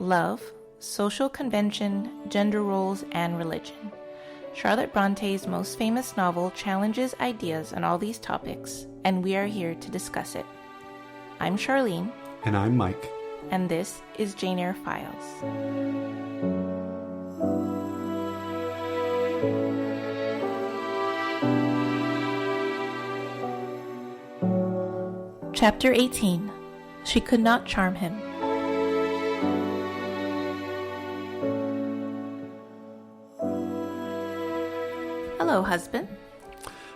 love, social convention, gender roles, and religion. Charlotte Bronte's most famous novel challenges ideas on all these topics, and we are here to discuss it. I'm Charlene. And I'm Mike. And this is Jane Eyre Files. Chapter 18. She could not charm him. Hello, husband.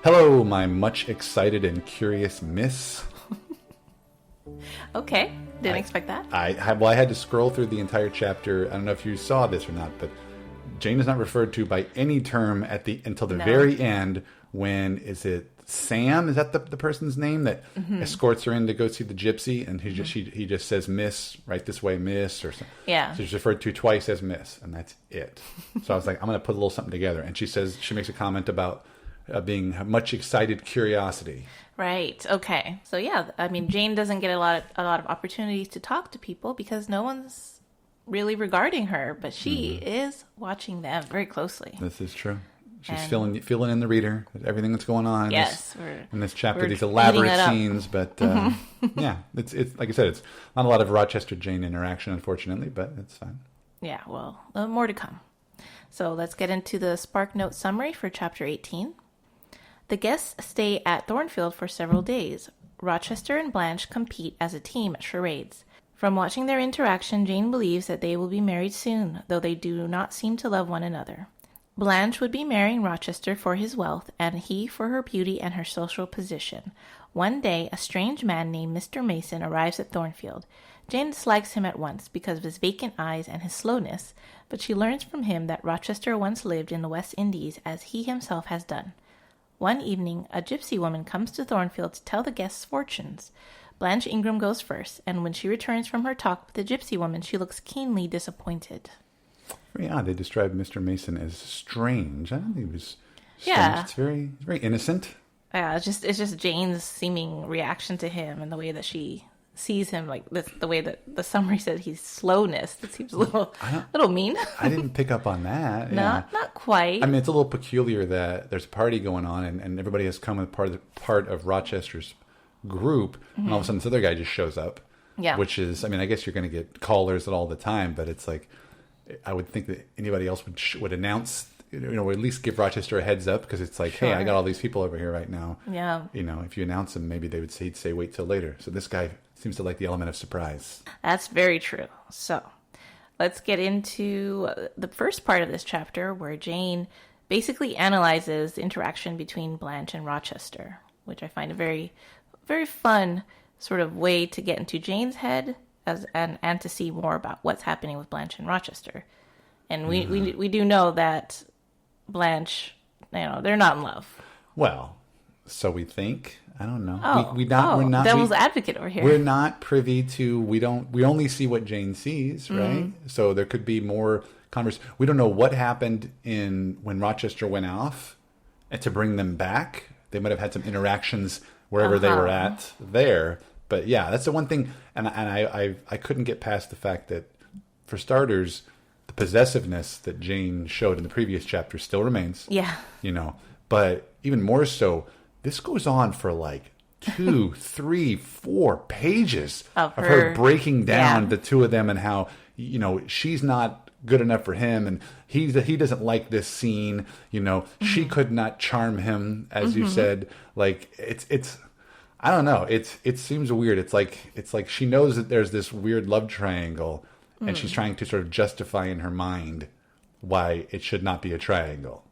Hello, my much excited and curious miss. Okay, didn't expect that. I had to scroll through the entire chapter. I don't know if you saw this or not, but Jane is not referred to by any term until the very end. When is it? Sam, is that the person's name that escorts her in to go see the gypsy, and he just says Miss, right this way, Miss, or something. Yeah. So she's referred to twice as Miss, and that's it. So I was like, I'm going to put a little something together, and she makes a comment about being much excited curiosity. Right. Okay. So yeah, I mean, Jane doesn't get a lot of opportunities to talk to people because no one's really regarding her, but she is watching them very closely. This is true. She's filling in the reader with everything that's going on in this chapter, these elaborate scenes. But yeah, it's like I said, it's not a lot of Rochester Jane interaction, unfortunately, but it's fine. Yeah, well, more to come. So let's get into the Spark Note summary for Chapter 18. The guests stay at Thornfield for several days. Rochester and Blanche compete as a team at charades. From watching their interaction, Jane believes that they will be married soon, though they do not seem to love one another. Blanche would be marrying Rochester for his wealth, and he for her beauty and her social position. One day, a strange man named Mr. Mason arrives at Thornfield. Jane dislikes him at once because of his vacant eyes and his slowness, but she learns from him that Rochester once lived in the West Indies as he himself has done. One evening, a gypsy woman comes to Thornfield to tell the guests' fortunes. Blanche Ingram goes first, and when she returns from her talk with the gypsy woman, she looks keenly disappointed. Very odd. They described Mr. Mason as strange. I don't think he was strange. Yeah. It's very innocent. Yeah, it's just Jane's seeming reaction to him and the way that she sees him, like the way that the summary said he's slowness. It seems a little mean. I didn't pick up on that. Not quite. I mean, it's a little peculiar that there's a party going on and everybody has come as part of Rochester's group, and all of a sudden this other guy just shows up. Yeah. Which is, I mean, I guess you're going to get callers all the time, but it's like, I would think that anybody else would announce, or at least give Rochester a heads up, because it's like, Sure. Hey, I got all these people over here right now. Yeah. If you announce them, maybe he'd say wait till later. So this guy seems to like the element of surprise. That's very true. So let's get into the first part of this chapter where Jane basically analyzes the interaction between Blanche and Rochester, which I find a very, very fun sort of way to get into Jane's head and to see more about what's happening with Blanche and Rochester. And we do know that Blanche, they're not in love. Well, so we think. I don't know. Oh, we're not devil's advocate over here. We're not privy to. We only see what Jane sees, right? So there could be more conversation. We don't know what happened when Rochester went off, and to bring them back. They might have had some interactions wherever they were at there. But yeah, that's the one thing, and I couldn't get past the fact that, for starters, the possessiveness that Jane showed in the previous chapter still remains. Yeah. But even more so, this goes on for like 2, 3, 4 pages of her breaking down the two of them and how, she's not good enough for him and he doesn't like this scene. She could not charm him, as you said. Like it's. I don't know. It seems weird. It's like she knows that there's this weird love triangle, and she's trying to sort of justify in her mind why it should not be a triangle.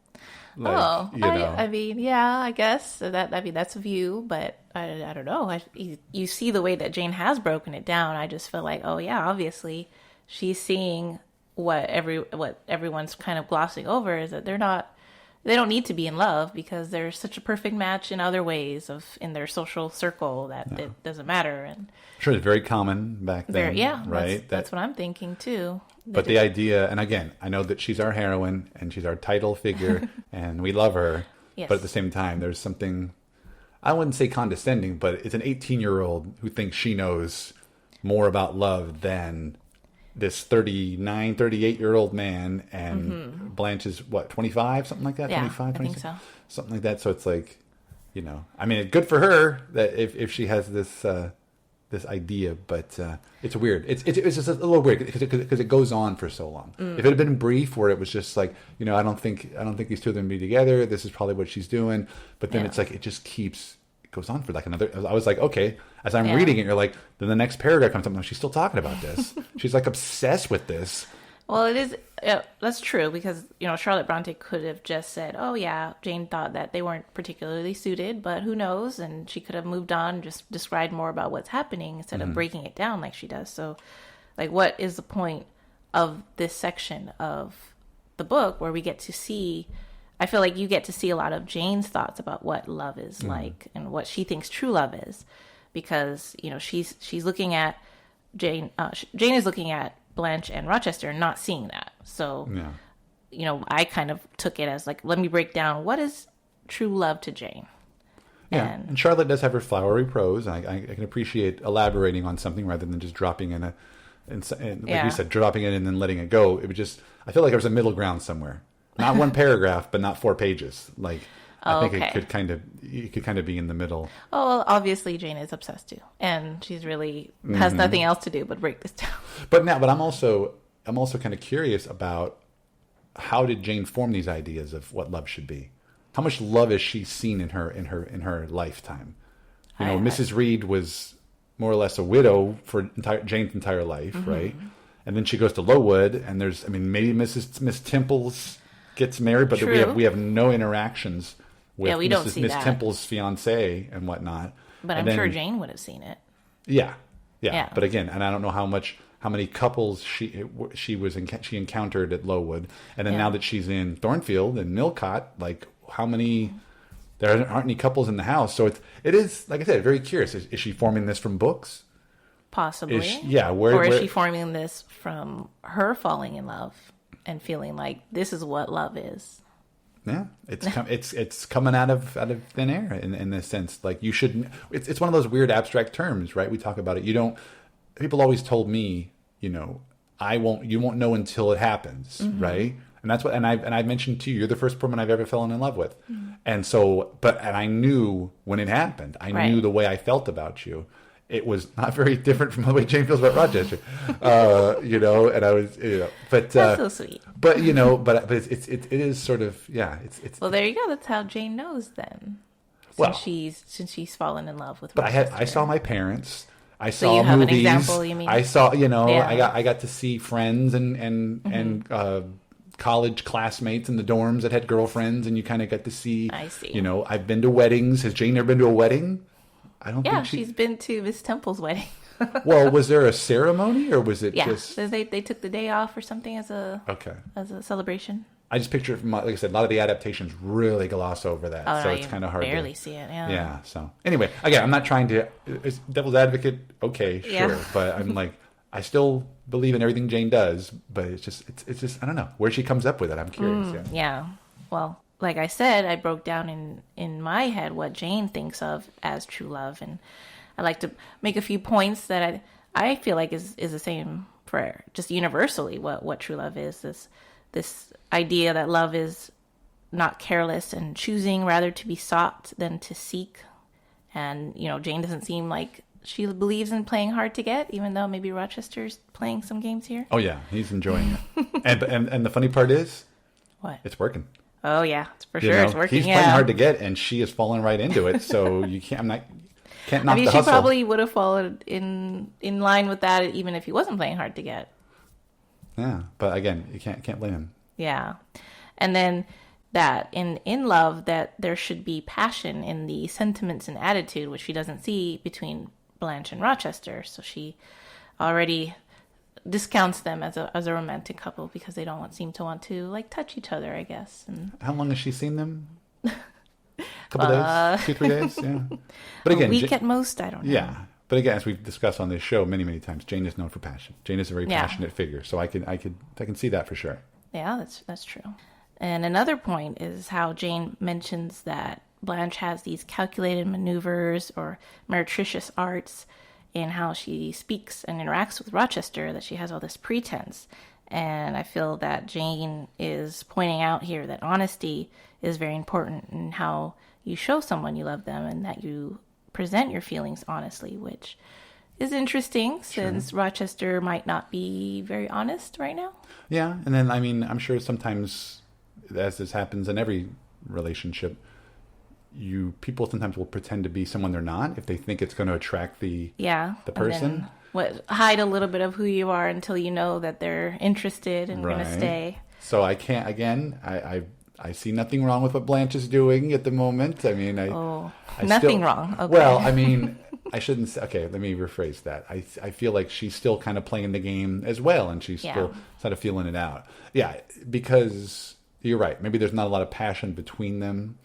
I mean, yeah, I guess that's a view, but I don't know. You see the way that Jane has broken it down. I just feel like, oh yeah, obviously she's seeing what everyone's kind of glossing over is that they don't need to be in love because they're such a perfect match in other ways in their social circle that it doesn't matter. And I'm sure it's very common back then. Right? That's what I'm thinking too. But the idea, and again, I know that she's our heroine and she's our title figure and we love her. Yes. But at the same time, there's something, I wouldn't say condescending, but it's an 18-year-old who thinks she knows more about love than this 39, 38-year-old man, and Blanche is, what, 25, something like that? Yeah, 25, I think so. Something like that. So it's like, you know, I mean, good for her that if she has this this idea, but it's weird. It's just a little weird because it goes on for so long. If it had been brief, where it was just like, you know, I don't think these two are going to be together. This is probably what she's doing. But then it's like it just goes on for like another. I was like, okay, as I'm reading it, you're like, then the next paragraph comes up. No, she's still talking about this. She's like obsessed with this. Well, it is. That's true because, you know, Charlotte Bronte could have just said, "Oh yeah, Jane thought that they weren't particularly suited, but who knows?" And she could have moved on, just described more about what's happening instead of breaking it down like she does. So, like, what is the point of this section of the book where we get to see? I feel like you get to see a lot of Jane's thoughts about what love is like and what she thinks true love is, because, you know, she's looking at Jane. Jane is looking at Blanche and Rochester, not seeing that. So, you know, I kind of took it as like, let me break down what is true love to Jane. Yeah, and Charlotte does have her flowery prose. I can appreciate elaborating on something rather than just dropping in like you said, dropping it and then letting it go. It would just, I feel like there was a middle ground somewhere. Not one paragraph, but not 4 pages. Like, I think it could kind of be in the middle. Oh, well, obviously Jane is obsessed too, and she's really has nothing else to do but break this down. But I'm also kind of curious about how did Jane form these ideas of what love should be? How much love has she seen in her lifetime? You know, Mrs. Reed was more or less a widow for Jane's entire life, right? And then she goes to Lowood, and maybe Miss Temples gets married, but we have no interactions with we don't see Miss that. Temple's fiance and whatnot. But I'm sure Jane would have seen it. Yeah. But again, and I don't know how many couples she encountered at Lowood, and then now that she's in Thornfield and Millcott, like how many? There aren't any couples in the house, so it is like I said, very curious. Is she forming this from books? Possibly. Or is she forming this from her falling in love and feeling like this is what love is? Yeah, it's coming out of thin air in this sense. Like you shouldn't. It's one of those weird abstract terms, right? We talk about it. You don't. People always told me, you know, you won't know until it happens, right? And that's what. And I've mentioned to you, you're the first woman I've ever fallen in love with, and so. And I knew when it happened. I knew the way I felt about you. It was not very different from the way Jane feels about Rochester, you know. And I was, you know, but that's so sweet. But you know, but it is sort of It's well, there you go. That's how Jane knows then. Since she's fallen in love with. But Rochester. I saw my parents. I so saw you have movies. An example, you mean? I saw, you know, I got to see friends and college classmates in the dorms that had girlfriends, and you kind of got to see. I see. You know, I've been to weddings. Has Jane ever been to a wedding? I don't think she's been to Miss Temple's wedding. Well, was there a ceremony or was it just... Yeah, they took the day off or something as a celebration. I just picture it from, like I said, a lot of the adaptations really gloss over that. So it's kind of hard to... barely see it, Yeah, so... Anyway, again, I'm not trying to... It's devil's advocate, okay, sure. Yeah. But I'm like, I still believe in everything Jane does, but it's just, I don't know, where she comes up with it. I'm curious. Yeah. Well... Like I said, I broke down in my head what Jane thinks of as true love, and I like to make a few points that I feel like is the same for just universally what true love is. This idea that love is not careless and choosing, rather to be sought than to seek. And, you know, Jane doesn't seem like she believes in playing hard to get, even though maybe Rochester's playing some games here. Oh yeah, he's enjoying it. and the funny part is, what? It's working. Oh yeah, it's for sure. It's working. He's playing hard to get, and she is falling right into it. So you can't knock the hustle. She probably would have followed in line with that, even if he wasn't playing hard to get. Yeah, but again, you can't blame him. Yeah, and then that in love, that there should be passion in the sentiments and attitude, which she doesn't see between Blanche and Rochester. So she already discounts them as a romantic couple because they don't seem to want to like touch each other, I guess. And how long has she seen them? A couple days, 2-3 days, yeah. But again, a week at most, I don't know. Yeah, but again, as we've discussed on this show many times, Jane is known for passion. Jane is a very passionate figure, so I can see that for sure. Yeah, that's true. And another point is how Jane mentions that Blanche has these calculated maneuvers or meretricious arts in how she speaks and interacts with Rochester that she has all this pretense. And I feel that Jane is pointing out here that honesty is very important in how you show someone you love them and that you present your feelings honestly, which is interesting since Rochester might not be very honest right now. Yeah, and then, I mean, I'm sure sometimes, as this happens in every relationship, people sometimes will pretend to be someone they're not if they think it's going to attract the person. Hide a little bit of who you are until you know that they're interested and going to stay. So I can't, again, I see nothing wrong with what Blanche is doing at the moment. I mean, nothing wrong. Okay. Well, I mean, I shouldn't say, okay, let me rephrase that. I feel like she's still kind of playing the game as well, and she's still sort of feeling it out. Yeah, because you're right. Maybe there's not a lot of passion between them,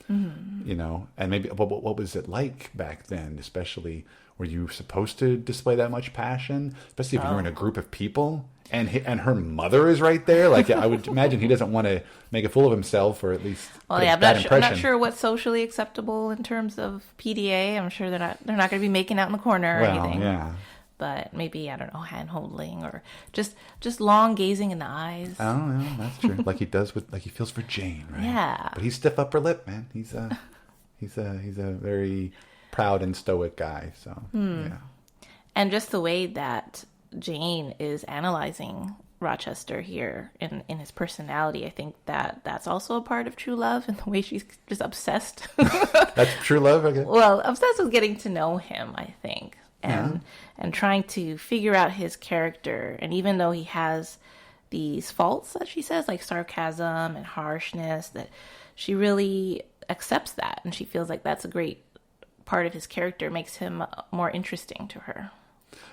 you know, and maybe, what was it like back then, especially, were you supposed to display that much passion, especially if you were in a group of people? And her mother is right there. Like, I would imagine he doesn't want to make a fool of himself, or at least I'm not sure what's socially acceptable in terms of PDA. I'm sure they're not going to be making out in the corner or anything. Yeah. But maybe, I don't know, hand holding or just long gazing in the eyes. Oh, yeah, that's true. Like he feels for Jane, right? Yeah. But he's stiff upper lip, man. He's a very proud and stoic guy. So yeah. And just the way that Jane is analyzing Rochester here in his personality, I think that's also a part of true love, and the way she's just obsessed. That's true love, okay. Well, obsessed with getting to know him, I think, and trying to figure out his character. And even though he has these faults that she says, like sarcasm and harshness, that she really accepts that, and she feels like that's a great part of his character, makes him more interesting to her.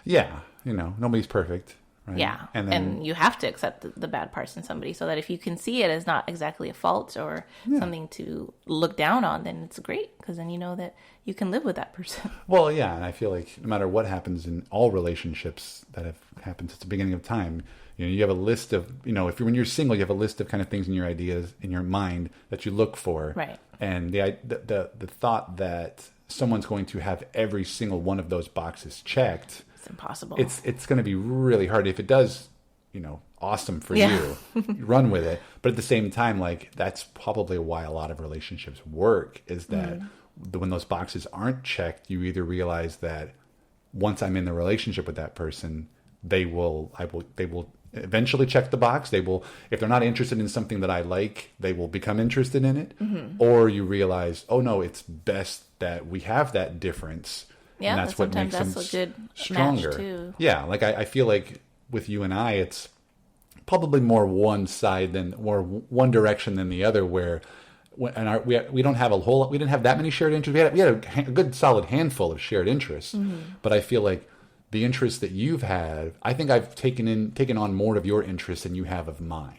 Yeah, you know, nobody's perfect, right? Yeah, and you have to accept the bad parts in somebody, so that if you can see it as not exactly a fault or something to look down on, then it's great, because then you know that you can live with that person. Well, yeah, and I feel like no matter what happens in all relationships that have happened since the beginning of time, you know, you have a list of, you know, when you're single, you have a list of kind of things in your ideas, in your mind, that you look for. Right. And the thought that someone's going to have every single one of those boxes checked, it's impossible. It's going to be really hard. If it does, you know, awesome for you. Run with it. But at the same time, like, that's probably why a lot of relationships work, is that when those boxes aren't checked, you either realize that once I'm in the relationship with that person, they will eventually check the box. They will, if they're not interested in something that I like, they will become interested in it. Or you realize, oh no, it's best that we have that difference. Yeah, and that's what makes them a good stronger. Match too. Yeah, like I feel like with you and I, it's probably more one side or one direction than the other. Where, we don't have we didn't have that many shared interests. We had a good solid handful of shared interests, but I feel like the interests that you've had, I think I've taken on more of your interests than you have of mine.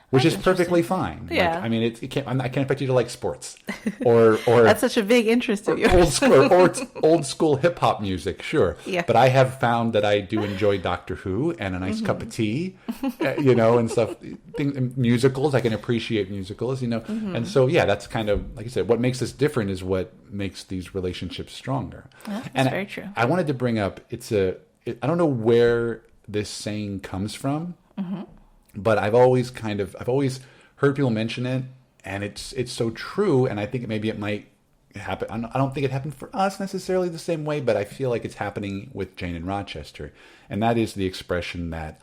Which is perfectly fine. Yeah. Like, I mean, I can't expect you to like sports, or that's such a big interest of yours. or old school hip hop music, sure. Yeah. But I have found that I do enjoy Doctor Who and a nice cup of tea, you know, and stuff. Musicals, I can appreciate musicals, you know, and so that's kind of, like I said, what makes us different is what makes these relationships stronger. Yeah, that's very true. I wanted to bring up I don't know where this saying comes from. But I've always heard people mention it, and it's so true. And I think maybe it might happen. I don't think it happened for us necessarily the same way, but I feel like it's happening with Jane and Rochester. And that is the expression that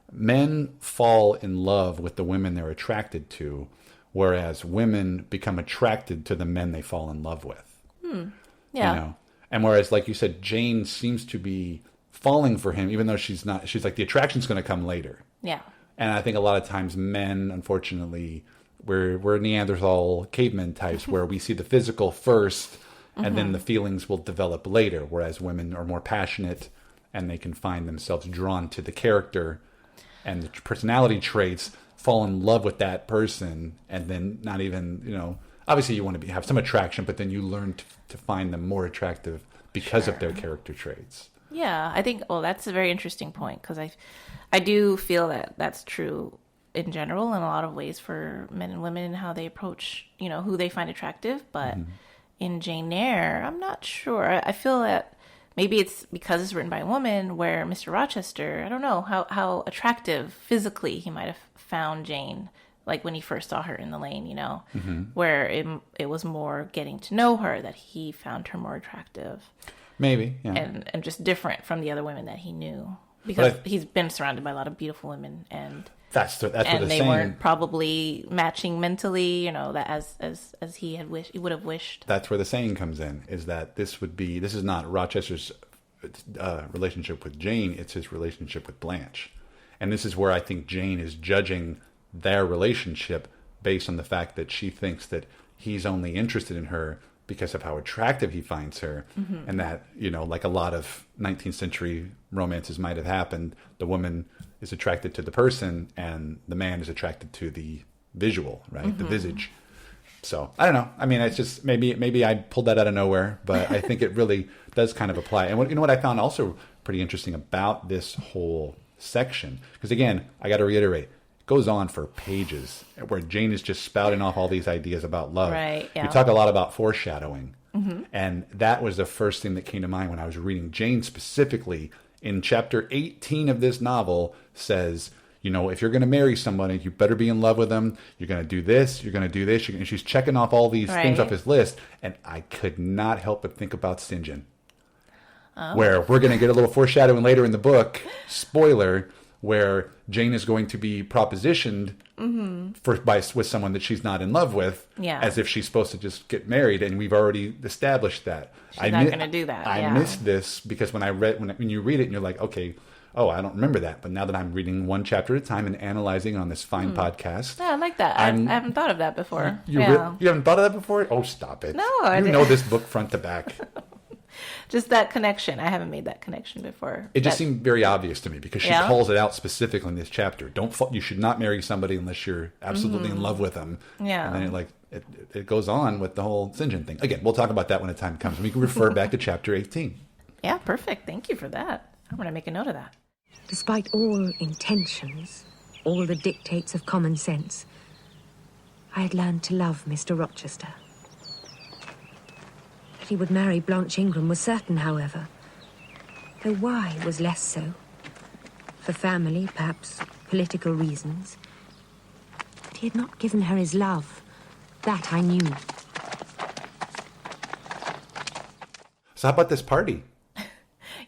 men fall in love with the women they're attracted to, whereas women become attracted to the men they fall in love with. Yeah. You know? And whereas, like you said, Jane seems to be falling for him, even though she's not. She's like, the attraction's going to come later. Yeah. And I think a lot of times men, unfortunately, we're Neanderthal caveman types where we see the physical first and then the feelings will develop later, whereas women are more passionate and they can find themselves drawn to the character and the personality traits, fall in love with that person, and then not even, you know, obviously you want to have some attraction, but then you learn to find them more attractive because of their character traits. Yeah, I think, that's a very interesting point, because I do feel that that's true in general in a lot of ways for men and women and how they approach, you know, who they find attractive. But in Jane Eyre, I'm not sure. I feel that maybe it's because it's written by a woman, where Mr. Rochester, I don't know how attractive physically he might have found Jane, like when he first saw her in the lane, where it was more getting to know her that he found her more attractive. Maybe, yeah. And just different from the other women that he knew. Because he's been surrounded by a lot of beautiful women, and that's what and they saying. Weren't probably matching mentally, that as he would have wished. That's where the saying comes in, is that this is not Rochester's relationship with Jane, it's his relationship with Blanche. And this is where I think Jane is judging their relationship based on the fact that she thinks that he's only interested in her because of how attractive he finds her, and that, like a lot of 19th century romances might have happened, the woman is attracted to the person and the man is attracted to the visual, right? The visage. So I don't know. I mean, it's just maybe I pulled that out of nowhere, but I think it really does kind of apply. And what I found also pretty interesting about this whole section, because again, I got to reiterate, goes on for pages where Jane is just spouting off all these ideas about love. Right, yeah. We talk a lot about foreshadowing. And that was the first thing that came to mind when I was reading. Jane specifically in chapter 18 of this novel says, if you're going to marry somebody, you better be in love with them. You're going to do this. You're going to do this. And she's checking off all these things off his list. And I could not help but think about St. John, where we're going to get a little foreshadowing later in the book. Spoiler. Where Jane is going to be propositioned with someone that she's not in love with, as if she's supposed to just get married, and we've already established that. She's not going to do that. I missed this because when you read it, and you're like, okay, I don't remember that. But now that I'm reading one chapter at a time and analyzing on this fine podcast, yeah, I like that. I haven't thought of that before. You haven't thought of that before? Oh, stop it! No, I know this book front to back. Just that connection. I haven't made that connection before. It just seemed very obvious to me because she calls it out specifically in this chapter. You should not marry somebody unless you're absolutely in love with them. Yeah. And then it goes on with the whole St. John thing. Again, we'll talk about that when the time comes. We can refer back to chapter 18. Yeah, perfect. Thank you for that. I'm going to make a note of that. Despite all intentions, all the dictates of common sense, I had learned to love Mr. Rochester. He would marry Blanche Ingram was certain, however, though why was less so. For family, perhaps political reasons. But he had not given her his love. That I knew. So how about this party?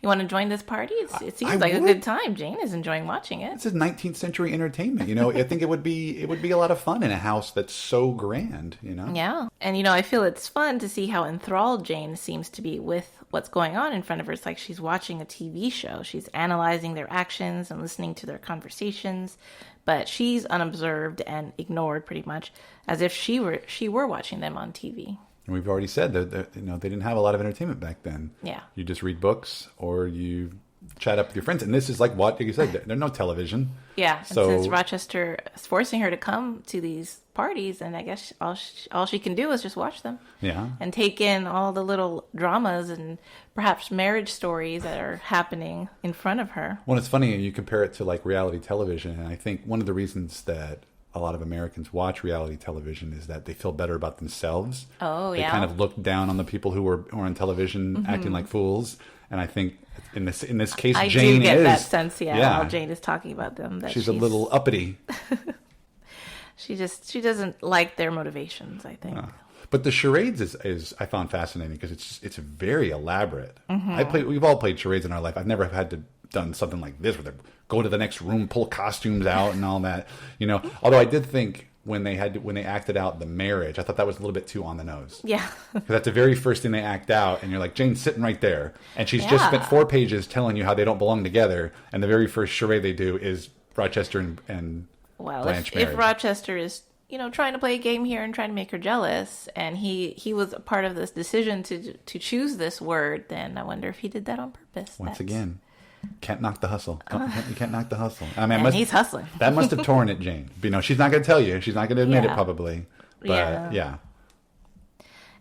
You want to join this party? It seems like a good time. Jane is enjoying watching it. This is 19th century entertainment. I think it would be a lot of fun in a house that's so grand. Yeah, and I feel it's fun to see how enthralled Jane seems to be with what's going on in front of her. It's like she's watching a TV show. She's analyzing their actions and listening to their conversations, but she's unobserved and ignored pretty much, as if she were watching them on TV. And we've already said that they didn't have a lot of entertainment back then. Yeah. You just read books or you chat up with your friends. And this is like what you said, there's no television. Yeah. So, and since Rochester is forcing her to come to these parties, and I guess all she can do is just watch them. Yeah. And take in all the little dramas and perhaps marriage stories that are happening in front of her. Well, it's funny, you compare it to like reality television. And I think one of the reasons that a lot of Americans watch reality television is that they feel better about themselves. Oh, they kind of look down on the people who are on television acting like fools. And I think in this case, I Jane do get is that sense, while Jane is talking about them. That she's a little uppity. she doesn't like their motivations, I think. But the charades is I found fascinating because it's very elaborate. We've all played charades in our life. I've never had to done something like this where they go to the next room, pull costumes out and all that. Although I did think when they acted out the marriage, I thought that was a little bit too on the nose. Yeah. Because that's the very first thing they act out, and you're like, Jane's sitting right there, and she's just spent 4 pages telling you how they don't belong together, and the very first charade they do is Rochester and Blanche married. If Rochester is trying to play a game here and trying to make her jealous, and he was a part of this decision to choose this word, then I wonder if he did that on purpose. Once again. Can't knock the hustle. You can't knock the hustle. I mean, he's hustling. That must have torn at Jane. She's not going to tell you. She's not going to admit it probably. But yeah.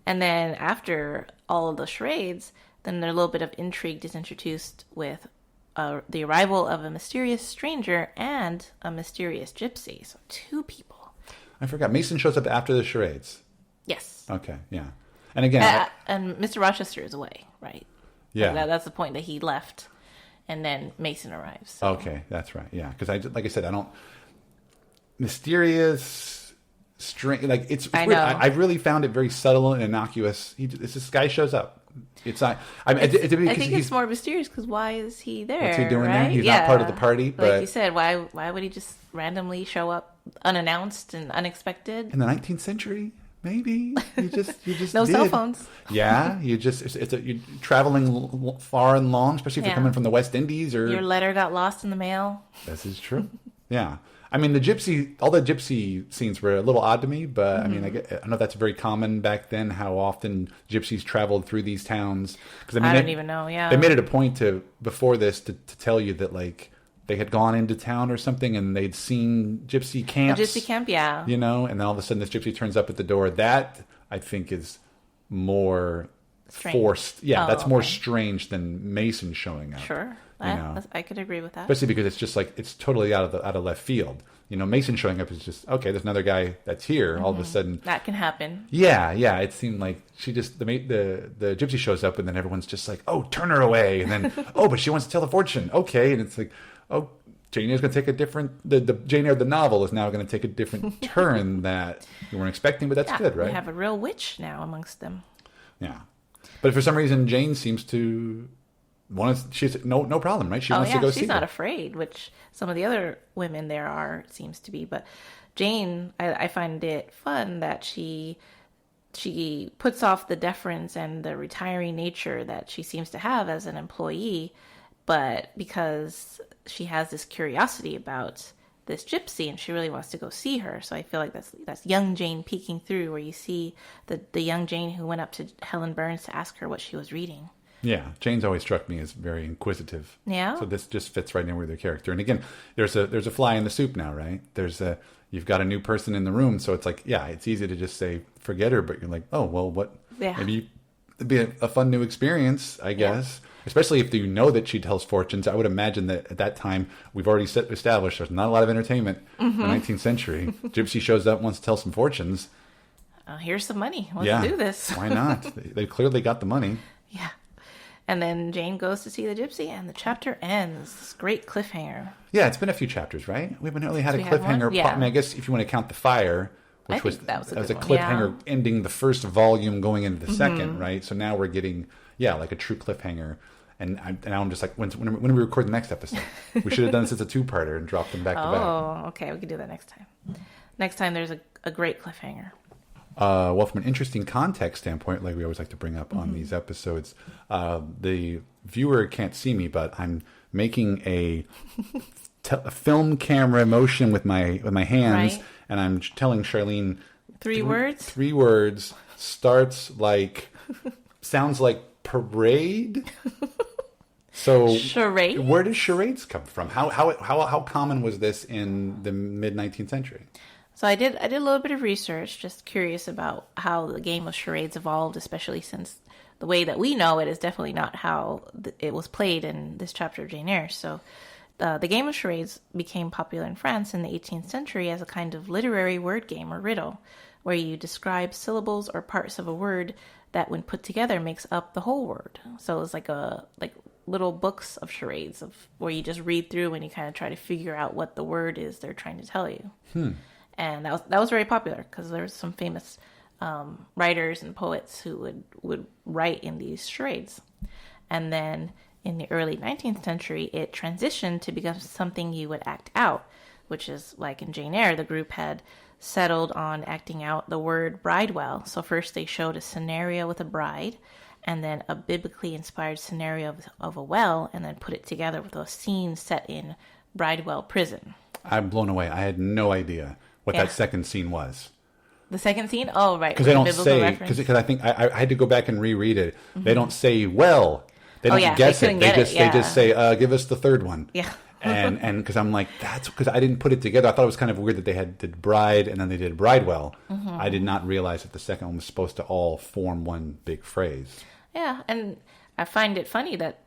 And then after all of the charades, then a little bit of intrigue is introduced with the arrival of a mysterious stranger and a mysterious gypsy. So 2 people. I forgot. Mason shows up after the charades. Yes. Okay. Yeah. And again, and Mr. Rochester is away, right? Yeah. That's the point that he left. And then Mason arrives. So. Okay, that's right. Yeah, because like I said, I don't mysterious, strange. Like it's weird. I really found it very subtle and innocuous. This guy shows up. It's not. I mean, I think it's more mysterious because why is he there? What's he doing right? there? He's not part of the party. But like you said, why would he just randomly show up unannounced and unexpected in the 19th century? Maybe you just no did. cell phones. Yeah, you're traveling far and long, especially if you're coming from the West Indies or your letter got lost in the mail. This is true. Yeah, I mean all the gypsy scenes were a little odd to me, but I mean I know that's very common back then. How often gypsies traveled through these towns? Because I don't even know. Yeah, they made it a point before this to tell you that like. They had gone into town or something, and they'd seen gypsy camps. A gypsy camp, yeah. You know, and then all of a sudden this gypsy turns up at the door. That, I think, is more strange. Forced. Yeah, that's more strange than Mason showing up. Sure. I could agree with that. Especially because it's just like, it's totally out of left field. You know, Mason showing up is just, okay, there's another guy that's here. All of a sudden. That can happen. Yeah. It seemed like the gypsy shows up, and then everyone's just like, oh, turn her away. And then, oh, but she wants to tell the fortune. Okay. And it's like, oh, Jane Eyre's going to take a different... The Jane Eyre, the novel, is now going to take a different turn that you weren't expecting, but that's good, right? We have a real witch now amongst them. Yeah. But for some reason, Jane seems to want to... She's no problem, right? She wants to go see her. She's not afraid, which some of the other women there are, seems to be. But Jane, I find it fun that she puts off the deference and the retiring nature that she seems to have as an employee, but because she has this curiosity about this gypsy and she really wants to go see her. So I feel like that's young Jane peeking through, where you see the young Jane who went up to Helen Burns to ask her what she was reading. Yeah, Jane's always struck me as very inquisitive. Yeah. So this just fits right in with her character. And again, there's a fly in the soup now, right? You've got a new person in the room, so it's like, yeah, it's easy to just say forget her, but you're like, oh well, what? Yeah. Maybe it'd be a fun new experience, I guess. Yeah. Especially if you know that she tells fortunes. I would imagine that at that time, we've already established there's not a lot of entertainment in the 19th century. Gypsy shows up, wants to tell some fortunes. Here's some money. Let's do this. Why not? They clearly got the money. Yeah. And then Jane goes to see the gypsy, and the chapter ends. This great cliffhanger. Yeah, it's been a few chapters, right? We haven't really had a cliffhanger. Yeah. I mean, I guess if you want to count the fire, which was a cliffhanger ending the first volume going into the second, right? So now we're getting, like a true cliffhanger. And now I'm just like, when we record the next episode, we should have done this as a two-parter and dropped them back to back. Oh, okay. We can do that next time. Next time there's a great cliffhanger. Well, from an interesting context standpoint, like we always like to bring up on these episodes, the viewer can't see me, but I'm making a film camera motion with my hands, right. And I'm telling Charlene three words. 3 words sounds like parade. So charades? Where did charades come from? How common was this in the mid 19th century? So I did a little bit of research, just curious about how the game of charades evolved, especially since the way that we know it is definitely not how it was played in this chapter of Jane Eyre. So the game of charades became popular in France in the 18th century as a kind of literary word game or riddle, where you describe syllables or parts of a word that, when put together, makes up the whole word. So it's like little books of charades where you just read through and you kind of try to figure out what the word is they're trying to tell you. And that was very popular because there was some famous writers and poets who would write in these charades. And then in the early 19th century, it transitioned to become something you would act out, which is like in Jane Eyre, the group had settled on acting out the word bridewell. So first they showed a scenario with a bride, and then a biblically inspired scenario of a well, and then put it together with a scene set in Bridewell prison. I'm blown away. I had no idea what that second scene was. The second scene? Oh, right. Because they don't say, because I think I had to go back and reread it. They don't say, well, they don't guess it. They just say, give us the third one. Yeah. and because I'm like, that's because I didn't put it together. I thought it was kind of weird that they did bride and then they did bridewell. I did not realize that the second one was supposed to all form one big phrase. Yeah, and I find it funny that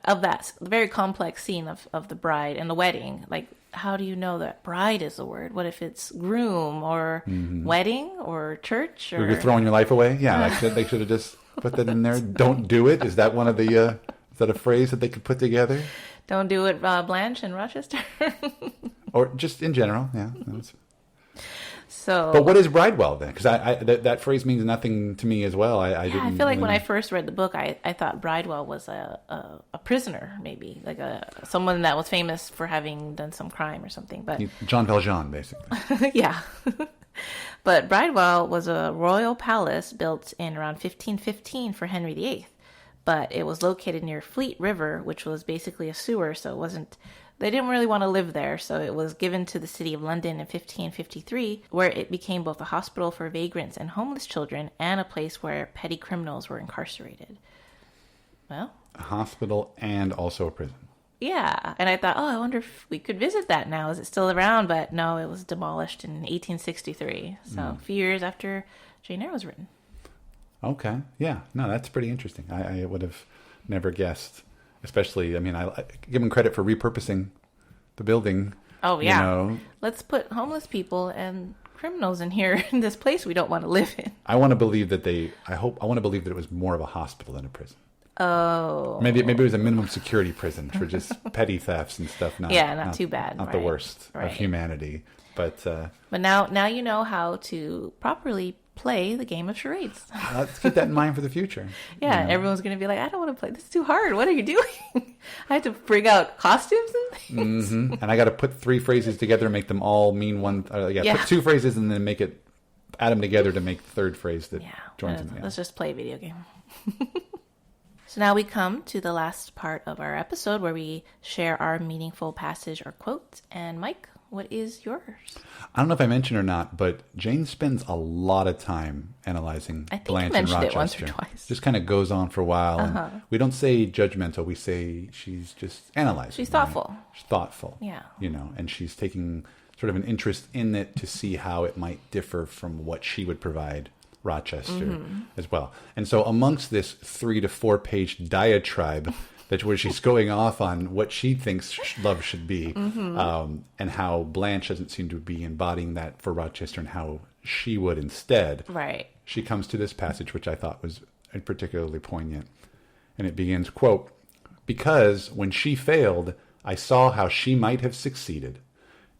of that very complex scene of the bride and the wedding, like, how do you know that bride is a word? What if it's groom or wedding or church? Or you're throwing your life away? Yeah, like they should have just put that in there. Don't do it. Is that one of the? Is that a phrase that they could put together? Don't do it, Blanche and Rochester. Or just in general, yeah. So, but what is Bridewell then? Because that phrase means nothing to me as well. I feel like when I first read the book, I thought Bridewell was a prisoner, maybe like someone that was famous for having done some crime or something. But Jean Valjean, basically. Yeah. But Bridewell was a royal palace built in around 1515 for Henry VIII. But it was located near Fleet River, which was basically a sewer, so it wasn't. They didn't really want to live there, so it was given to the city of London in 1553, where it became both a hospital for vagrants and homeless children and a place where petty criminals were incarcerated. Well, a hospital and also a prison. Yeah, and I thought, I wonder if we could visit that now. Is it still around? But no, it was demolished in 1863, so a few years after Jane Eyre was written. Okay, yeah, no, that's pretty interesting. I would have never guessed. Especially, I mean, I give them credit for repurposing the building. Oh, yeah. Let's put homeless people and criminals in here in this place we don't want to live in. I want to believe that I want to believe that it was more of a hospital than a prison. Oh. Maybe it was a minimum security prison for just petty thefts and stuff. Not too bad. Not the worst of humanity. But now you know how to properly play the game of charades. Let's keep that in mind for the future. Yeah, everyone's going to be like, I don't want to play. This is too hard. What are you doing? I have to bring out costumes and things. Mm-hmm. And I got to put 3 phrases together and make them all mean one. Put 2 phrases and then add them together to make the third phrase that joins them. Let's just play a video game. So now we come to the last part of our episode where we share our meaningful passage or quote. And Mike, what is yours? I don't know if I mentioned or not, but Jane spends a lot of time analyzing Blanche and Rochester. I think you mentioned it once or twice. Just kind of goes on for a while. And we don't say judgmental. We say she's just analyzing. She's thoughtful. She's thoughtful. Yeah. And she's taking sort of an interest in it to see how it might differ from what she would provide Rochester as well. And so amongst this 3 to 4 page diatribe that's where she's going off on what she thinks love should be, and how Blanche doesn't seem to be embodying that for Rochester and how she would instead. Right. She comes to this passage, which I thought was particularly poignant. And it begins, quote, "Because when she failed, I saw how she might have succeeded.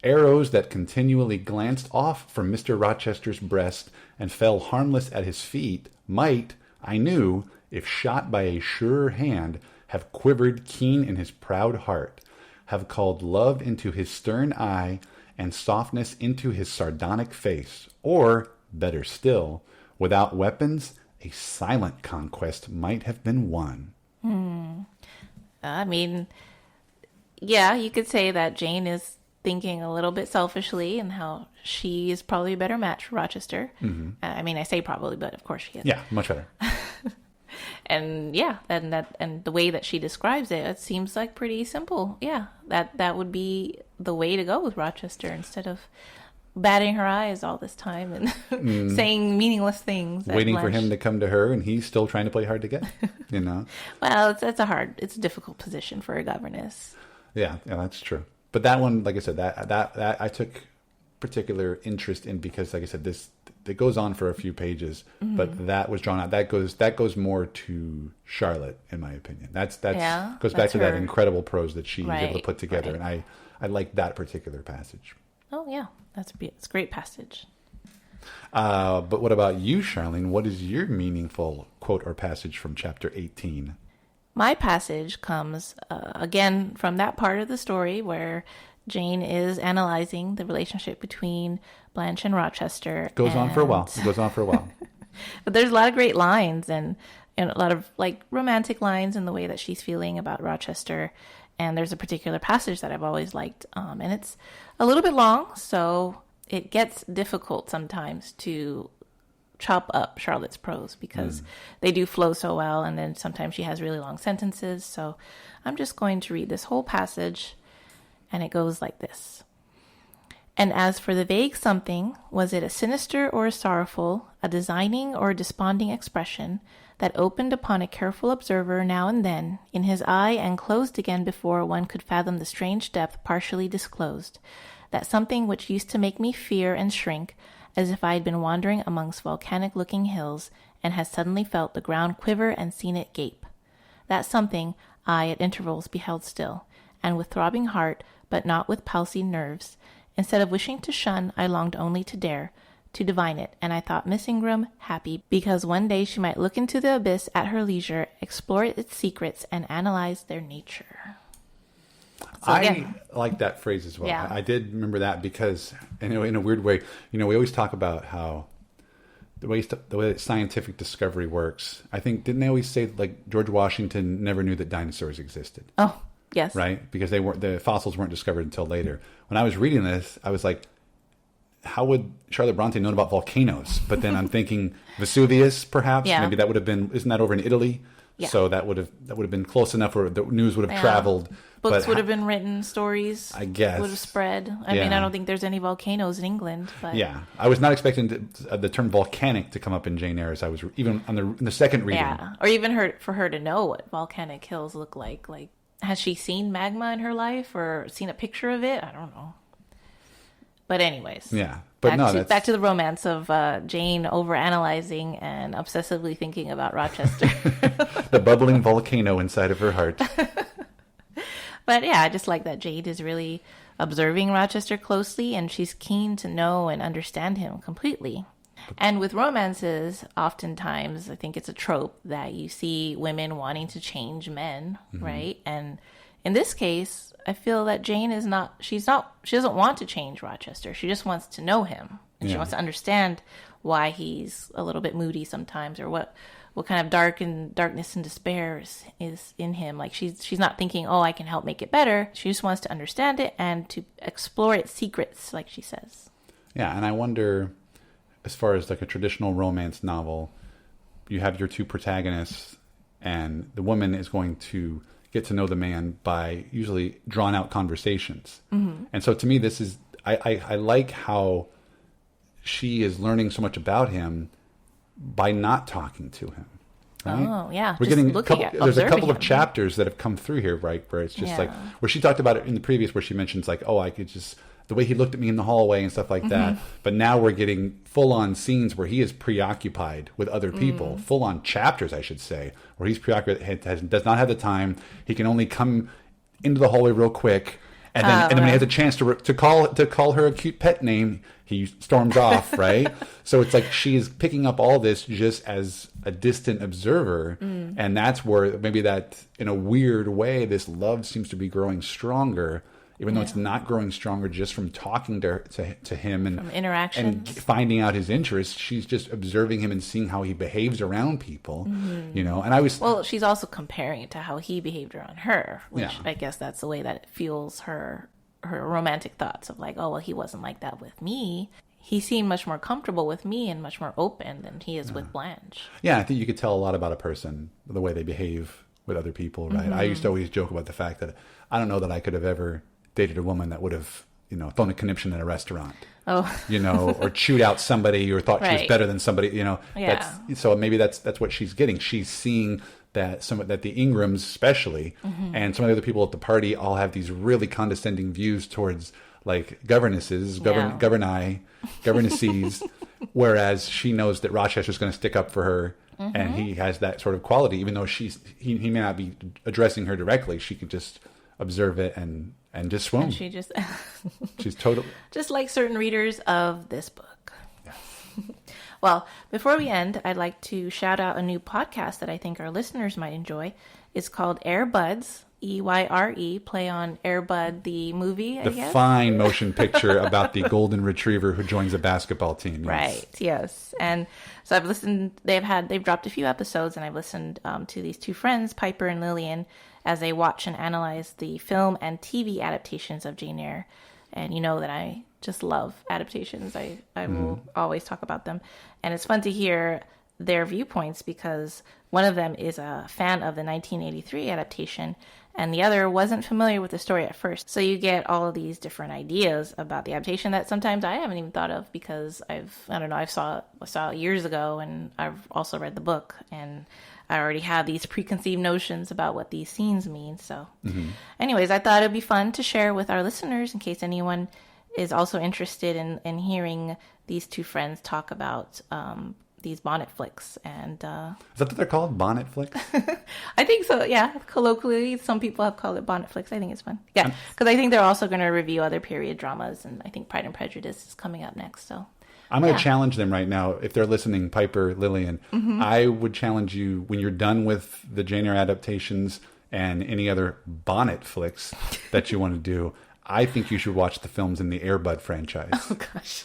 Arrows that continually glanced off from Mr. Rochester's breast and fell harmless at his feet might, I knew, if shot by a surer hand, have quivered keen in his proud heart, have called love into his stern eye and softness into his sardonic face, or, better still, without weapons, a silent conquest might have been won." I mean, yeah, you could say that Jane is thinking a little bit selfishly and how she is probably a better match for Rochester. I mean, I say probably, but of course she is. Yeah, much better. And and the way that she describes it seems like pretty simple. Yeah, that would be the way to go with Rochester instead of batting her eyes all this time and saying meaningless things. Waiting for him to come to her, and he's still trying to play hard to get. Well, it's a difficult position for a governess. Yeah, that's true. But that one, like I said, that I took particular interest in because, like I said, it goes on for a few pages, but that was drawn out. That goes more to Charlotte, in my opinion. Goes back to that incredible prose that she was able to put together, and I like that particular passage. Oh yeah, it's a great passage. But what about you, Charlene? What is your meaningful quote or passage from chapter 18? My passage comes, again, from that part of the story where Jane is analyzing the relationship between Blanche and Rochester. It goes on for a while. But there's a lot of great lines and a lot of romantic lines in the way that she's feeling about Rochester. And there's a particular passage that I've always liked. And it's a little bit long, so it gets difficult sometimes to chop up Charlotte's prose because they do flow so well, and then sometimes she has really long sentences. So I'm just going to read this whole passage, and it goes like this. "And as for the vague something, was it a sinister or a sorrowful, a designing or a desponding expression that opened upon a careful observer now and then in his eye and closed again before one could fathom the strange depth partially disclosed, that something which used to make me fear and shrink, as if I had been wandering amongst volcanic-looking hills, and has suddenly felt the ground quiver and seen it gape. That something I at intervals beheld still, and with throbbing heart, but not with palsied nerves. Instead of wishing to shun, I longed only to dare, to divine it, and I thought Miss Ingram happy because one day she might look into the abyss at her leisure, explore its secrets, and analyze their nature. So, I like that phrase as well. Yeah. I did remember that because, in a weird way, we always talk about how the way that scientific discovery works. I think, didn't they always say, like, George Washington never knew that dinosaurs existed? Oh, yes. Right? Because the fossils weren't discovered until later. When I was reading this, I was like, how would Charlotte Bronte known about volcanoes? But then I'm thinking Vesuvius, perhaps. Yeah. Maybe that would have been, isn't that over in Italy? Yeah. So that would have been close enough where the news would have traveled. Books would have been written, stories, I guess, would have spread. I mean, I don't think there's any volcanoes in England. But yeah, I was not expecting the term volcanic to come up in Jane Eyre as I was even in the second reading. Yeah, or even for her to know what volcanic hills look like. Like, has she seen magma in her life or seen a picture of it? I don't know. But anyways, yeah. But back to the romance of Jane overanalyzing and obsessively thinking about Rochester. The bubbling volcano inside of her heart. But yeah, I just like that Jade is really observing Rochester closely, and she's keen to know and understand him completely. And with romances, oftentimes, I think it's a trope that you see women wanting to change men, right? And in this case, I feel that Jane she doesn't want to change Rochester. She just wants to know him. And she wants to understand why he's a little bit moody sometimes, or what kind of darkness and despair is in him. Like, she's not thinking, oh, I can help make it better. She just wants to understand it and to explore its secrets, like she says. Yeah, and I wonder, as far as like a traditional romance novel, you have your two protagonists, and the woman is going to get to know the man by usually drawn out conversations. Mm-hmm. And so to me, this is, I like how she is learning so much about him by not talking to him. Right? Oh, yeah. We're getting there's a couple of chapters that have come through here, right? Where it's just like, where she talked about it in the previous, where she mentions like, oh, I could just, the way he looked at me in the hallway and stuff like that. But now we're getting full on scenes where he is preoccupied with other people, full on chapters, I should say, where he's preoccupied, does not have the time. He can only come into the hallway real quick. And then when he has a chance to call her a cute pet name, he storms off, right? So it's like she's picking up all this just as a distant observer, and that's where maybe that, in a weird way, this love seems to be growing stronger, even though it's not growing stronger just from talking to him and from interactions and finding out his interests. She's just observing him and seeing how he behaves around people, And she's also comparing it to how he behaved around her, which I guess that's the way that it fuels her romantic thoughts of like, oh, well, he wasn't like that with me. He seemed much more comfortable with me and much more open than he is with Blanche. Yeah, I think you could tell a lot about a person, the way they behave with other people, right? I used to always joke about the fact that I don't know that I could have ever dated a woman that would have, thrown a conniption in a restaurant. Oh. Or chewed out somebody or thought she was better than somebody, Yeah. So maybe that's what she's getting. She's seeing that the Ingrams especially, and some of the other people at the party all have these really condescending views towards like governesses, governesses, whereas she knows that Rochester's going to stick up for her, and he has that sort of quality, even though he may not be addressing her directly. She could just observe it and just swoon. And she's totally just like certain readers of this book. Yeah. Well, before we end, I'd like to shout out a new podcast that I think our listeners might enjoy. It's called Air Buds, EYRE, play on Air Bud, the movie, I guess. The fine motion picture about the golden retriever who joins a basketball team. Yes. Right, yes. And so I've listened, they've dropped a few episodes, and I've listened to these two friends, Piper and Lillian, as they watch and analyze the film and TV adaptations of Jane Eyre. And you know that I just love adaptations. I will always talk about them. And it's fun to hear their viewpoints because one of them is a fan of the 1983 adaptation and the other wasn't familiar with the story at first. So you get all of these different ideas about the adaptation that sometimes I haven't even thought of because I saw it years ago, and I've also read the book, and I already have these preconceived notions about what these scenes mean. So anyways, I thought it'd be fun to share with our listeners in case anyone is also interested in hearing these two friends talk about these bonnet flicks. And is that what they're called? Bonnet flicks? I think so, yeah. Colloquially, some people have called it bonnet flicks. I think it's fun. Yeah, because I think they're also going to review other period dramas, and I think Pride and Prejudice is coming up next. So I'm going to challenge them right now. If they're listening, Piper, Lillian, I would challenge you when you're done with the Jane Eyre adaptations and any other bonnet flicks that you want to do. I think you should watch the films in the Air Bud franchise. Oh, gosh.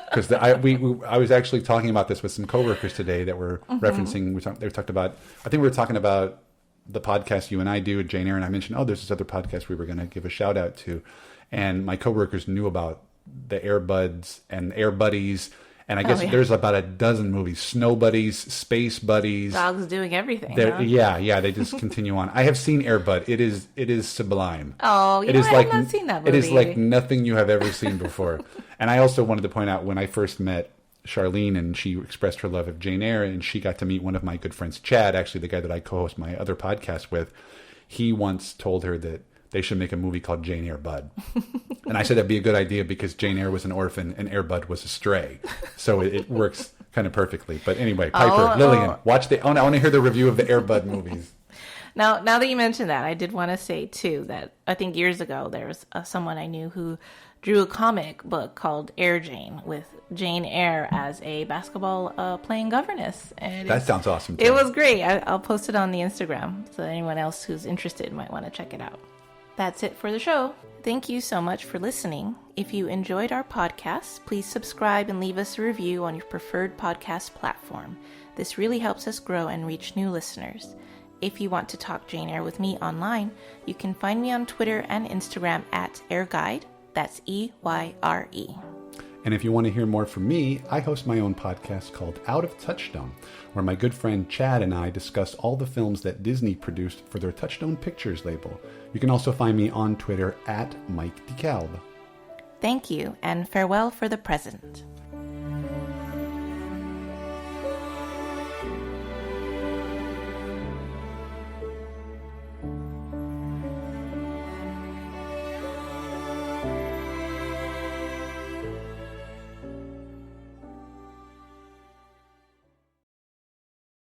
Because I was actually talking about this with some coworkers today that were referencing. They talked about. I think we were talking about the podcast you and I do, Jane Eyre, and I mentioned, there's this other podcast we were going to give a shout out to, and my coworkers knew about the Air Buds and Air Buddies. And I guess there's about a dozen movies: Snow Buddies, Space Buddies, dogs doing everything. Huh? Yeah. They just continue on. I have seen Air Bud. It is sublime. Oh, I have not seen that movie. It is like nothing you have ever seen before. And I also wanted to point out, when I first met Charlene and she expressed her love of Jane Eyre, and she got to meet one of my good friends, Chad, actually the guy that I co-host my other podcast with. He once told her that they should make a movie called Jane Eyre Bud. And I said that'd be a good idea because Jane Eyre was an orphan and Air Bud was a stray. So it works kind of perfectly. But anyway, Piper, Lillian, watch I want to hear the review of the Air Bud movies. Now that you mentioned that, I did want to say, too, that I think years ago there was someone I knew who drew a comic book called Air Jane with Jane Eyre as a basketball playing governess. And that sounds awesome, too. It was great. I'll post it on the Instagram, so anyone else who's interested might want to check it out. That's it for the show. Thank you so much for listening. If you enjoyed our podcast, please subscribe and leave us a review on your preferred podcast platform. This really helps us grow and reach new listeners. If you want to talk Jane Eyre with me online, you can find me on Twitter and Instagram at AirGuide. That's EYRE. And if you want to hear more from me, I host my own podcast called Out of Touchstone, where my good friend Chad and I discuss all the films that Disney produced for their Touchstone Pictures label. You can also find me on Twitter at Mike DeKalb. Thank you, and farewell for the present.